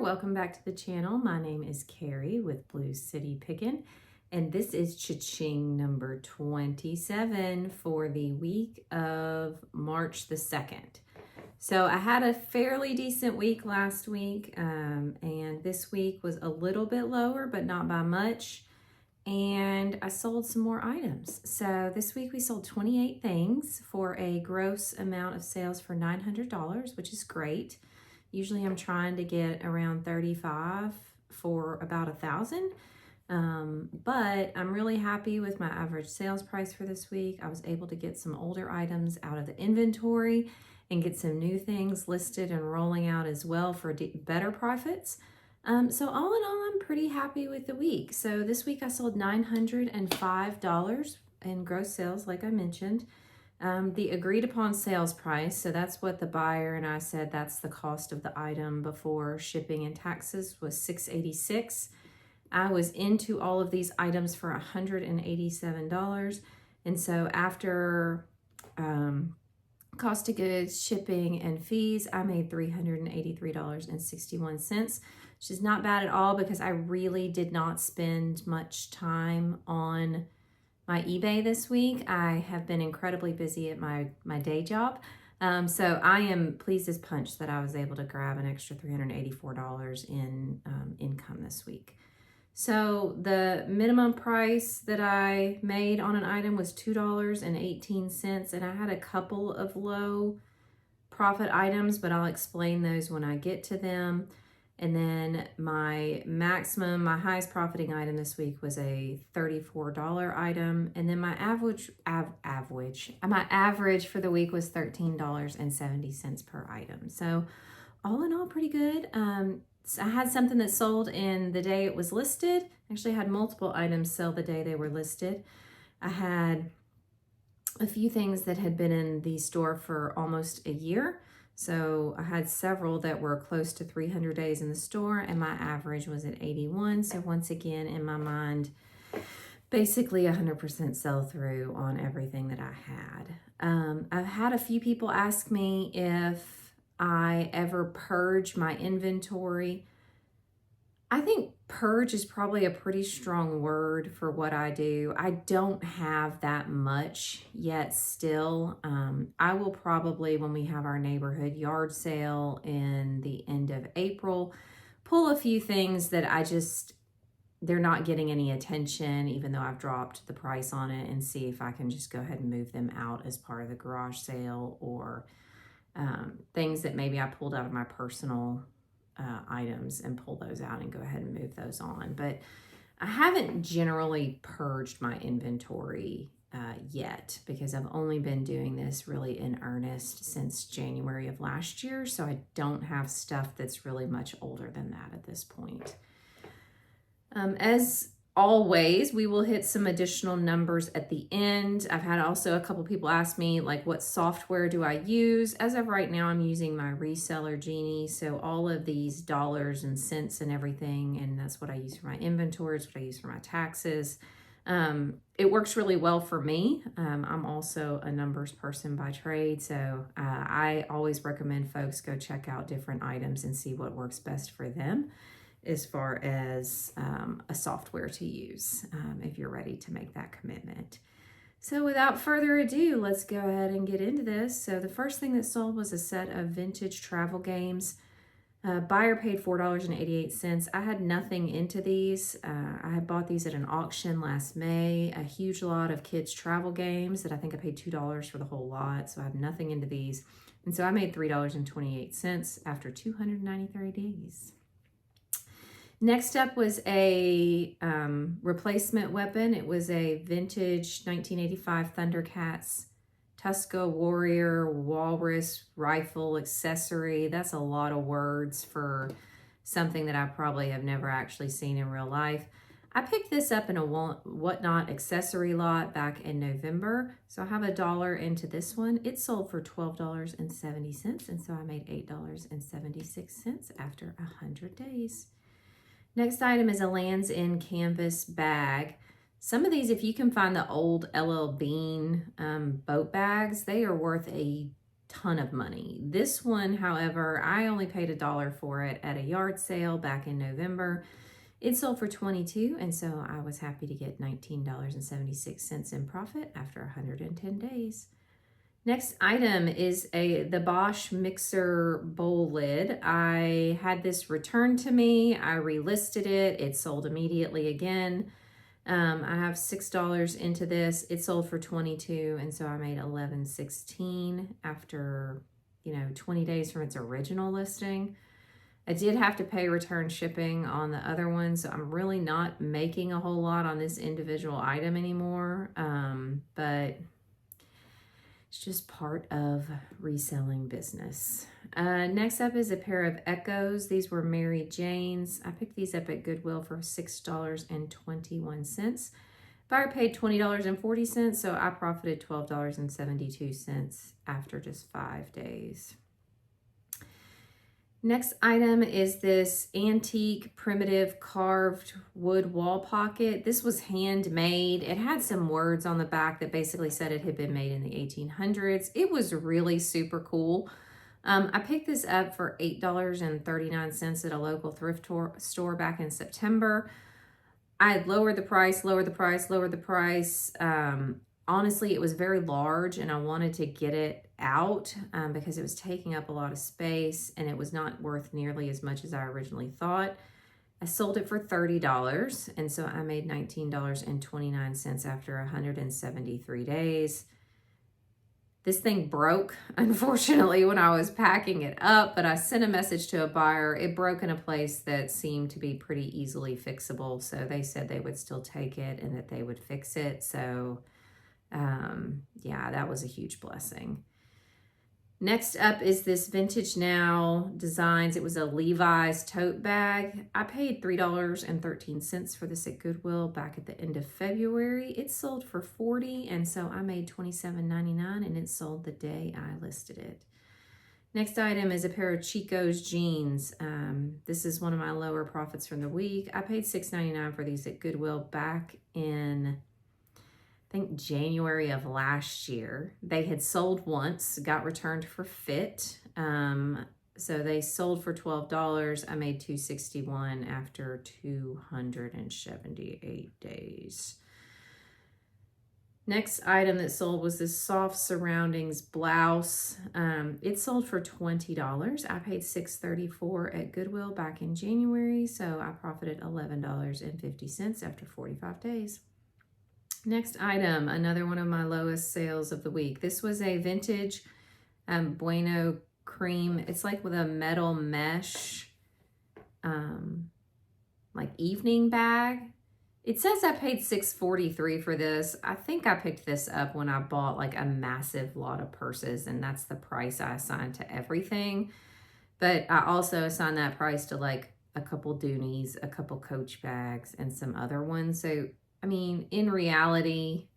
welcome back to the channel. My name is Carrie with bluescitypickin, and this is Ching number 27 for the week of March the 2nd. So I had a fairly decent week last week, and this week was a little bit lower, but not by much. And I sold some more items. So this week we sold 28 things for a gross amount of sales for $900, which is great. Usually I'm trying to get around 35 for about 1,000. But I'm really happy with my average sales price for this week. I was able to get some older items out of the inventory and get some new things listed and rolling out as well for better profits. So all in all, I'm pretty happy with the week. So this week I sold $905 in gross sales, like I mentioned. The agreed upon sales price, so that's what the buyer and I said that's the cost of the item before shipping and taxes, was $686. I was into all of these items for $187. And so after cost of goods, shipping, and fees, I made $383.61, which is not bad at all because I really did not spend much time on my eBay this week. I have been incredibly busy at my day job. So I am pleased as punch that I was able to grab an extra $384 in income this week. So the minimum price that I made on an item was $2.18, and I had a couple of low profit items, but I'll explain those when I get to them. And then my highest profiting item this week was a $34 item. And then my average for the week was $13.70 per item. So all in all, pretty good. I had something that sold in the day it was listed. Actually, I had multiple items sell the day they were listed. I had a few things that had been in the store for almost a year. So I had several that were close to 300 days in the store, and my average was at 81. So once again, in my mind, basically 100% sell through on everything that I had. I've had a few people ask me if I ever purge my inventory. I think purge is probably a pretty strong word for what I do. I don't have that much yet still. I will probably, when we have our neighborhood yard sale in the end of April, pull a few things that they're not getting any attention, even though I've dropped the price on it, and see if I can just go ahead and move them out as part of the garage sale, or things that maybe I pulled out of my personal items and pull those out and go ahead and move those on. But I haven't generally purged my inventory yet, because I've only been doing this really in earnest since January of last year. So I don't have stuff that's really much older than that at this point. As always, we will hit some additional numbers at the end. I've had also a couple people ask me, like, what software do I use? As of right now, I'm using my reseller Genie. So all of these dollars and cents and everything, and that's what I use for my inventory, it's what I use for my taxes. It works really well for me. I'm also a numbers person by trade. So I always recommend folks go check out different items and see what works best for them as far as a software to use if you're ready to make that commitment. So without further ado, let's go ahead and get into this. So the first thing that sold was a set of vintage travel games. Buyer paid $4.88. I had nothing into these. I had bought these at an auction last May, a huge lot of kids travel games that I think I paid $2 for the whole lot. So I have nothing into these. And so I made $3.28 after 293 days. Next up was a replacement weapon. It was a vintage 1985 Thundercats Tusco Warrior Walrus rifle accessory. That's a lot of words for something that I probably have never actually seen in real life. I picked this up in a Whatnot accessory lot back in November. So I have $1 into this one. It sold for $12.70, and so I made $8.76 after 100 days. Next item is a Lands' End canvas bag. Some of these, if you can find the old LL Bean boat bags, they are worth a ton of money. This one, however, I only paid $1 for it at a yard sale back in November. It sold for $22, and so I was happy to get $19.76 in profit after 110 days. Next item is the Bosch mixer bowl lid. I had this returned to me. I relisted it. It sold immediately again. I have $6 into this. It sold for $22, and so I made $11.16 after 20 days from its original listing. I did have to pay return shipping on the other one, so I'm really not making a whole lot on this individual item anymore, but it's just part of reselling business. Next up is a pair of Echoes. These were Mary Jane's. I picked these up at Goodwill for $6.21. Buyer paid $20.40, so I profited $12.72 after just 5 days. Next item is this antique primitive carved wood wall pocket. This was handmade. It had some words on the back that basically said it had been made in the 1800s. It was really super cool. I picked this up for $8.39 at a local thrift store back in September. I had lowered the price. Honestly, it was very large and I wanted to get it out because it was taking up a lot of space and it was not worth nearly as much as I originally thought. I sold it for $30, and so I made $19.29 after 173 days. This thing broke, unfortunately, when I was packing it up, but I sent a message to a buyer. It broke in a place that seemed to be pretty easily fixable, so they said they would still take it and that they would fix it. So yeah, that was a huge blessing. Next up is this Vintage Now Designs. It was a Levi's tote bag. I paid $3.13 for this at Goodwill back at the end of February. It sold for $40, and so I made $27.99, and it sold the day I listed it. Next item is a pair of Chico's jeans. This is one of my lower profits from the week. I paid $6.99 for these at Goodwill back in, I think, January of last year. They had sold once, got returned for fit. So they sold for $12. I made $2.61 after 278 days. Next item that sold was this soft surroundings blouse. It sold for $20. I paid $6.34 at Goodwill back in January, so I profited $11.50 after 45 days. Next item, another one of my lowest sales of the week. This was a vintage Bueno cream. It's like with a metal mesh like evening bag. It says I paid $6.43 for this. I think I picked this up when I bought like a massive lot of purses, and that's the price I assigned to everything. But I also assigned that price to like a couple Doonies, a couple Coach bags, and some other ones. So I mean, in reality,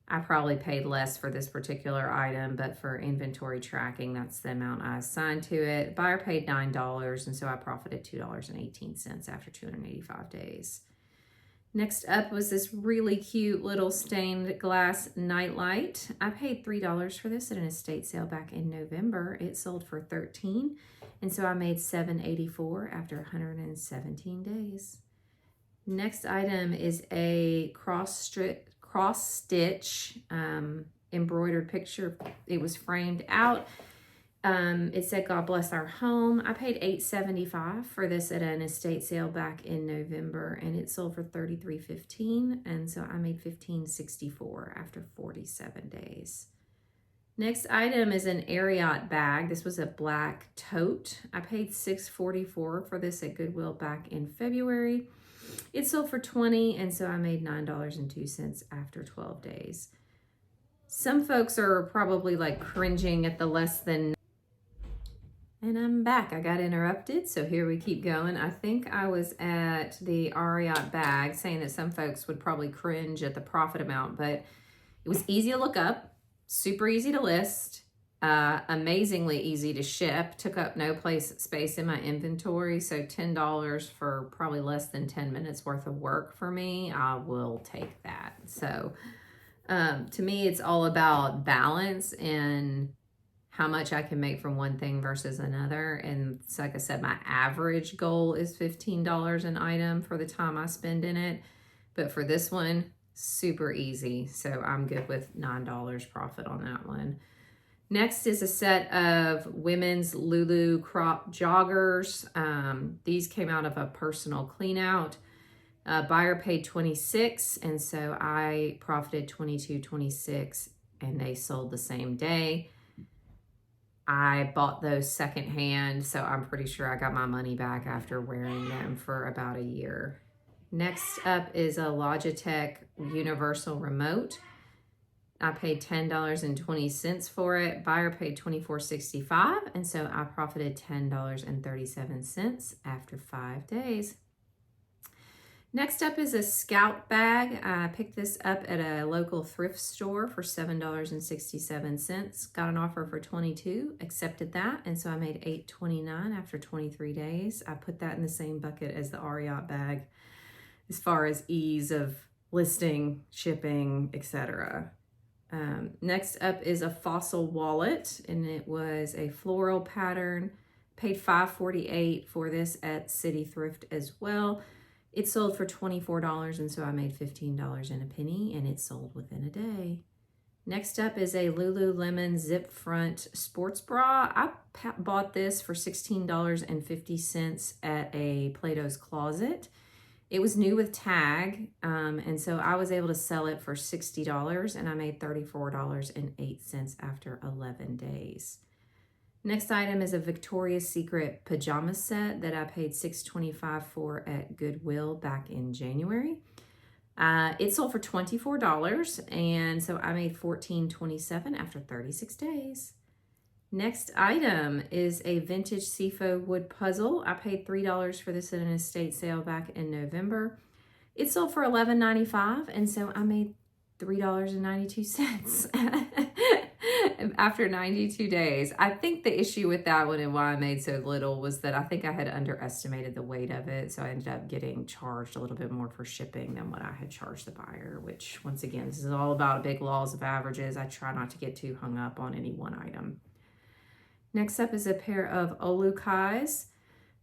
I probably paid less for this particular item, but for inventory tracking, that's the amount I assigned to it. Buyer paid $9, and so I profited $2.18 after 285 days. Next up was this really cute little stained glass nightlight. I paid $3 for this at an estate sale back in November. It sold for $13, and so I made $7.84 after 117 days. Next item is a cross-stitch embroidered picture. It was framed out. It said, "God bless our home." I paid $8.75 for this at an estate sale back in November, and it sold for $33.15, and so I made $15.64 after 47 days. Next item is an Ariat bag. This was a black tote. I paid $6.44 for this at Goodwill back in February. It sold for $20, and so I made $9.02 after 12 days. Some folks are probably like cringing at the less than. And I'm back. I got interrupted, so here we keep going. I think I was at the Ariat bag saying that some folks would probably cringe at the profit amount, but it was easy to look up, super easy to list, amazingly easy to ship, took up no space in my inventory, so $10 for probably less than 10 minutes worth of work for me, I will take that. So to me, it's all about balance and how much I can make from one thing versus another. And so like I said, my average goal is $15 an item for the time I spend in it. But for this one, super easy. So I'm good with $9 profit on that one. Next is a set of women's Lulu crop joggers. These came out of a personal clean out. Buyer paid $26, and so I profited $22.26, and they sold the same day. I bought those secondhand, so I'm pretty sure I got my money back after wearing them for about a year. Next up is a Logitech Universal Remote. I paid $10.20 for it. Buyer paid $24.65, and so I profited $10.37 after 5 days. Next up is a Scout bag. I picked this up at a local thrift store for $7.67. Got an offer for $22, accepted that, and so I made $8.29 after 23 days. I put that in the same bucket as the Ariat bag as far as ease of listing, shipping, etc. Next up is a Fossil wallet, and it was a floral pattern. Paid $5.48 for this at City Thrift as well. It sold for $24, and so I made $15 and a penny, and it sold within a day. Next up is a Lululemon zip front sports bra. I bought this for $16.50 at a Plato's Closet. It was new with tag, and so I was able to sell it for $60, and I made $34.08 after 11 days. Next item is a Victoria's Secret pajama set that I paid $6.25 for at Goodwill back in January. It sold for $24, and so I made $14.27 after 36 days. Next item is a vintage CFO wood puzzle. I paid $3 for this at an estate sale back in November. It sold for $11.95, and so I made $3.92 after 92 days. I think the issue with that one and why I made so little was that I think I had underestimated the weight of it, so I ended up getting charged a little bit more for shipping than what I had charged the buyer, which once again, this is all about big laws of averages. I try not to get too hung up on any one item. Next up is a pair of Olukais.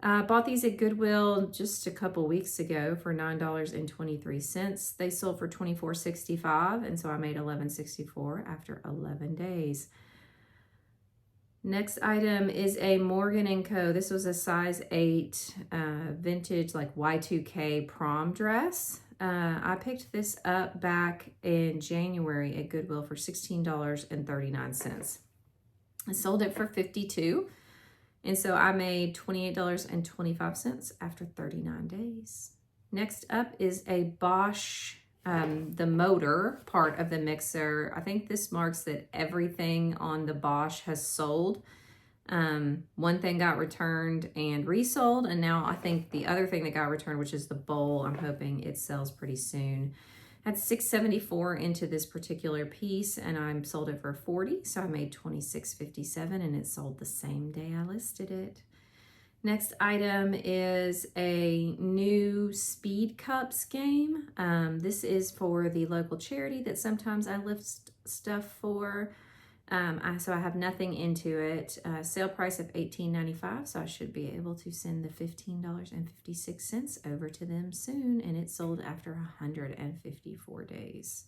I bought these at Goodwill just a couple weeks ago for $9.23. They sold for $24.65, and so I made $11.64 after 11 days. Next item is a Morgan & Co. This was a size 8 vintage like Y2K prom dress. I picked this up back in January at Goodwill for $16.39. I sold it for $52. And so I made $28.25 after 39 days. Next up is a Bosch, the motor part of the mixer. I think this marks that everything on the Bosch has sold. One thing got returned and resold, and now I think the other thing that got returned, which is the bowl, I'm hoping it sells pretty soon. I had $6.74 into this particular piece, and I sold it for $40, so I made $26.57, and it sold the same day I listed it. Next item is a new Speed Cups game. This is for the local charity that sometimes I lift stuff for. So I have nothing into it. Sale price of $18.95, so I should be able to send the $15.56 over to them soon, and it sold after 154 days.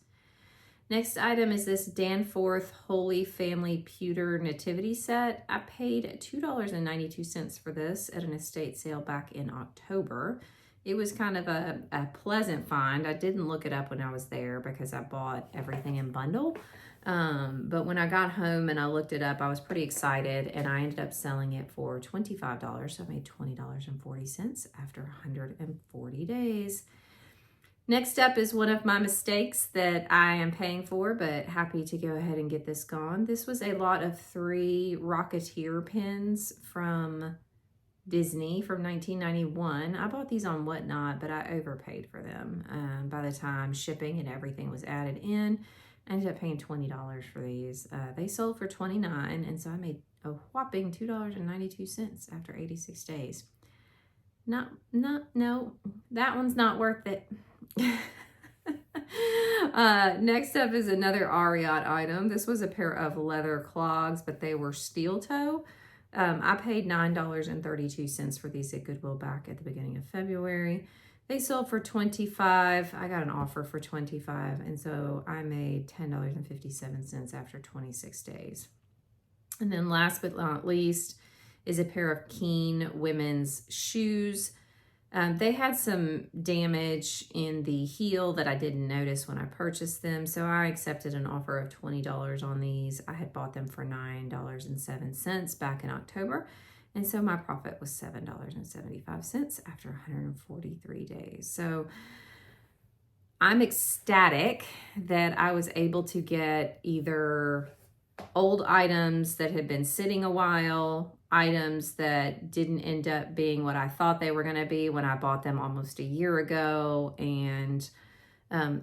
Next item is this Danforth Holy Family Pewter Nativity Set. I paid $2.92 for this at an estate sale back in October. It was kind of a pleasant find. I didn't look it up when I was there because I bought everything in bundle. But when I got home and I looked it up, I was pretty excited, and I ended up selling it for $25. So I made $20.40 after 140 days. Next up is one of my mistakes that I am paying for, but happy to go ahead and get this gone. This was a lot of 3 Rocketeer pins from Disney from 1991. I bought these on Whatnot, but I overpaid for them. By the time shipping and everything was added in, I ended up paying $20 for these. They sold for $29, and so I made a whopping $2.92 after 86 days. No, that one's not worth it. Next up is another Ariat item. This was a pair of leather clogs, but they were steel toe. I paid $9.32 for these at Goodwill back at the beginning of February. They sold for $25. I got an offer for $25, and so I made $10.57 after 26 days. And then last but not least is a pair of Keen women's shoes. They had some damage in the heel that I didn't notice when I purchased them, so I accepted an offer of $20 on these. I had bought them for $9.07 back in October, and so my profit was $7.75 after 143 days. So I'm ecstatic that I was able to get either old items that had been sitting a while, items that didn't end up being what I thought they were going to be when I bought them almost a year ago, and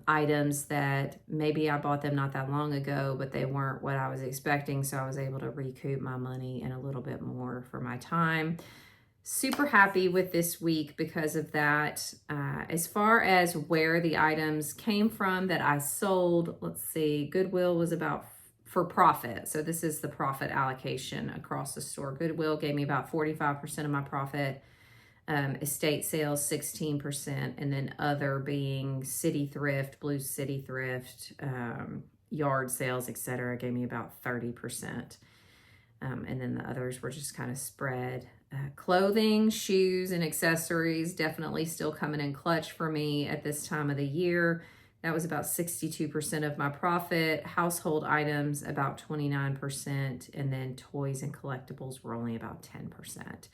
items that maybe I bought them not that long ago, but they weren't what I was expecting, so I was able to recoup my money and a little bit more for my time. Super happy with this week because of that. As far as where the items came from that I sold, let's see, Goodwill was about for profit. So this is the profit allocation across the store. Goodwill gave me about 45% of my profit, estate sales 16%, and then other being City Thrift, Blues City Thrift, yard sales, etc. gave me about 30%. And then the others were just kind of spread. Clothing, shoes, and accessories definitely still coming in clutch for me at this time of the year. That was about 62% of my profit. Household items, about 29%. And then toys and collectibles were only about 10%.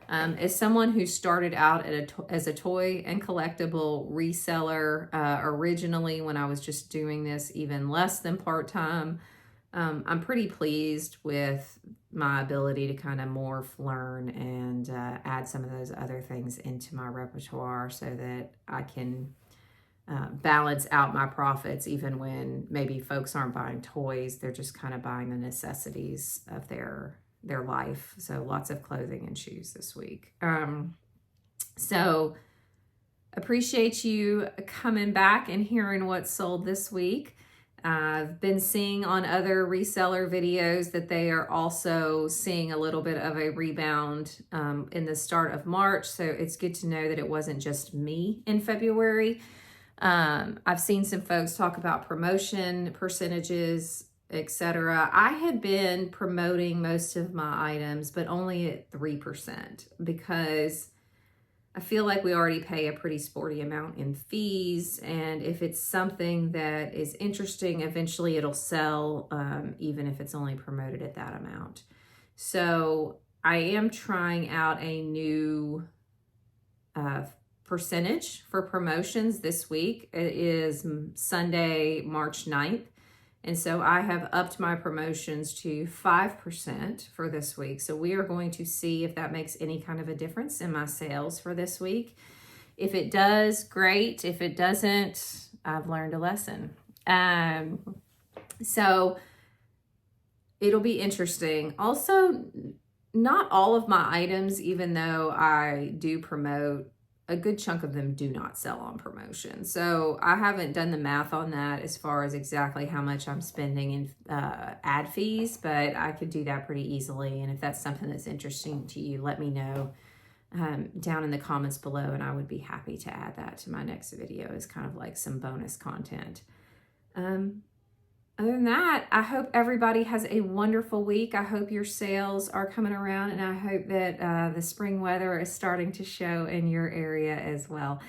As someone who started out as a toy and collectible reseller originally when I was just doing this even less than part-time, I'm pretty pleased with my ability to kind of morph, learn, and add some of those other things into my repertoire so that I can balance out my profits even when maybe folks aren't buying toys. They're just kind of buying the necessities of their life. So lots of clothing and shoes this week. So appreciate you coming back and hearing what's sold this week. I've been seeing on other reseller videos that they are also seeing a little bit of a rebound in the start of March. So it's good to know that it wasn't just me in February. I've seen some folks talk about promotion percentages, etc. I had been promoting most of my items, but only at 3% because I feel like we already pay a pretty sporty amount in fees. And if it's something that is interesting, eventually it'll sell, even if it's only promoted at that amount. So I am trying out a new percentage for promotions this week. It is Sunday, March 9th. And so I have upped my promotions to 5% for this week. So we are going to see if that makes any kind of a difference in my sales for this week. If it does, great. If it doesn't, I've learned a lesson. So it'll be interesting. Also, not all of my items, even though I do promote, a good chunk of them do not sell on promotion. So I haven't done the math on that as far as exactly how much I'm spending in ad fees, but I could do that pretty easily. And if that's something that's interesting to you, let me know down in the comments below, and I would be happy to add that to my next video as kind of like some bonus content. Other than that, I hope everybody has a wonderful week. I hope your sales are coming around, and I hope that the spring weather is starting to show in your area as well.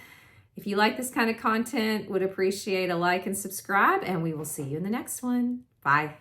If you like this kind of content, would appreciate a like and subscribe, and we will see you in the next one. Bye.